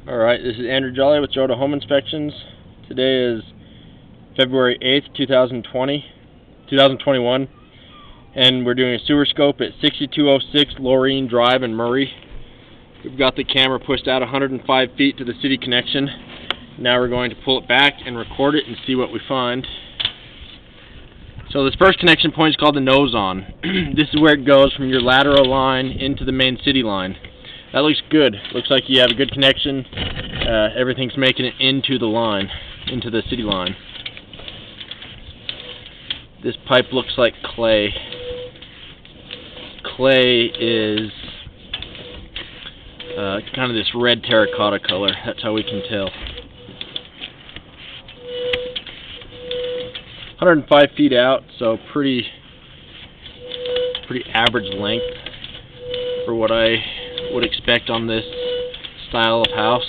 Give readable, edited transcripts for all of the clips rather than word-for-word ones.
Alright, this is Andrew Jolly with Joda Home Inspections. Today is February 8th, 2021, and we're doing a sewer scope at 6206 Lorreen Drive in Murray. We've got the camera pushed out 105 feet to the city connection. Now we're going to pull it back and record it and see what we find. So this first connection point is called the nose on. This is where it goes from your lateral line into the main city line. That looks good. Looks like you have a good connection. Everything's making it into the line, into the city line. This pipe looks like clay. Clay is kind of this red terracotta color. That's how we can tell. 105 feet out, so pretty average length for what I would expect on this style of house.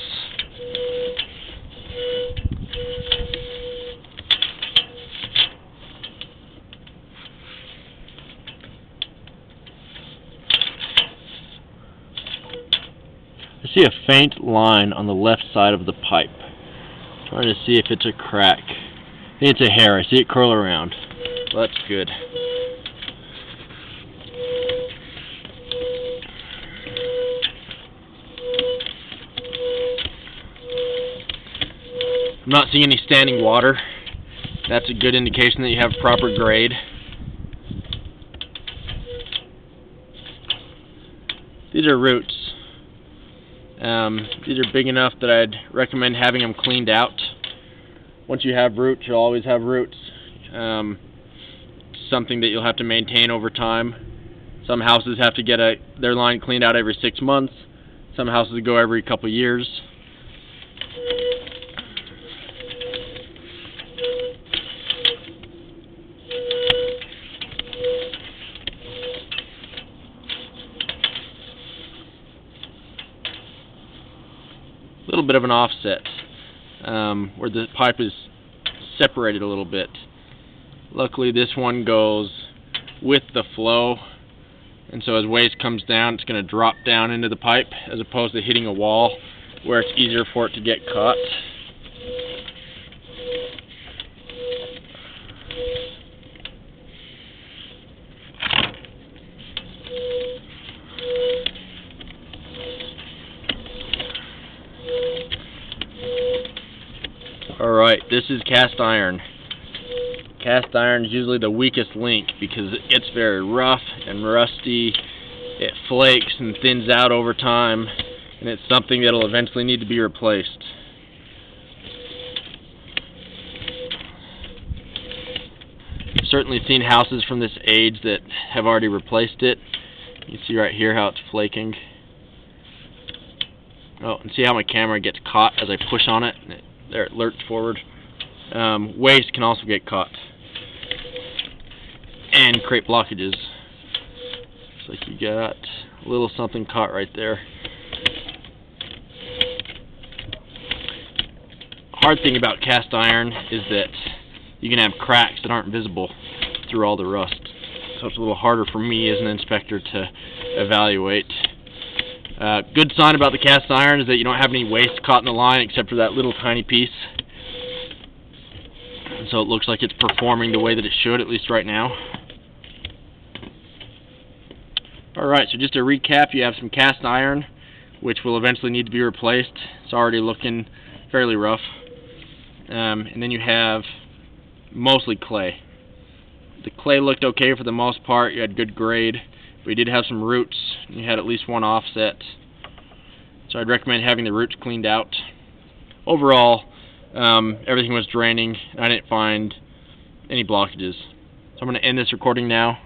I see a faint line on the left side of the pipe. Trying to see if it's a crack. I think it's a hair. I see it curl around. Well, that's good. I'm not seeing any standing water. That's a good indication that you have proper grade. These are roots. These are big enough that I'd recommend having them cleaned out. Once you have roots, you'll always have roots. Something that you'll have to maintain over time. Some houses have to get their line cleaned out every 6 months. Some houses go every couple years. A little bit of an offset where the pipe is separated a little bit. Luckily this one goes with the flow, and so as waste comes down, it's going to drop down into the pipe as opposed to hitting a wall where it's easier for it to get caught. Alright, this is cast iron. Cast iron is usually the weakest link because it gets very rough and rusty. It flakes and thins out over time, and it's something that will eventually need to be replaced. I've certainly seen houses from this age that have already replaced it. You can see right here how it's flaking. Oh, and see how my camera gets caught as I push on it? There, it lurched forward. Waste can also get caught and create blockages. Looks like you got a little something caught right there. Hard thing about cast iron is that you can have cracks that aren't visible through all the rust. So it's a little harder for me as an inspector to evaluate. Good sign about the cast iron is that you don't have any waste caught in the line except for that little tiny piece. And so it looks like it's performing the way that it should, at least right now. Alright, so just to recap, you have some cast iron, which will eventually need to be replaced. It's already looking fairly rough. And then you have mostly clay. The clay looked okay for the most part. You had good grade. We did have some roots. You had at least one offset. So I'd recommend having the roots cleaned out. Overall, everything was draining. I didn't find any blockages. So I'm going to end this recording now.